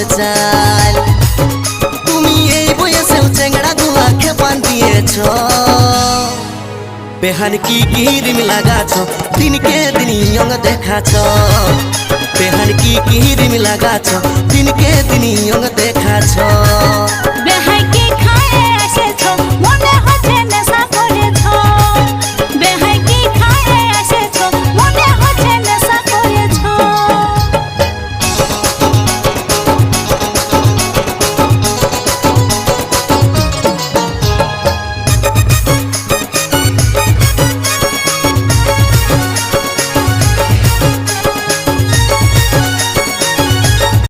চাল তুমি এই বয়সেও চেংড়া গুলাকে বান্ধিয়েছ বেহান কি ক্রিম লাগাছ দিনকে দিন ইয়ং দেখাছ বেহান কি ক্রিম লাগাছ দিনকে দিন ইয়ং দেখাছ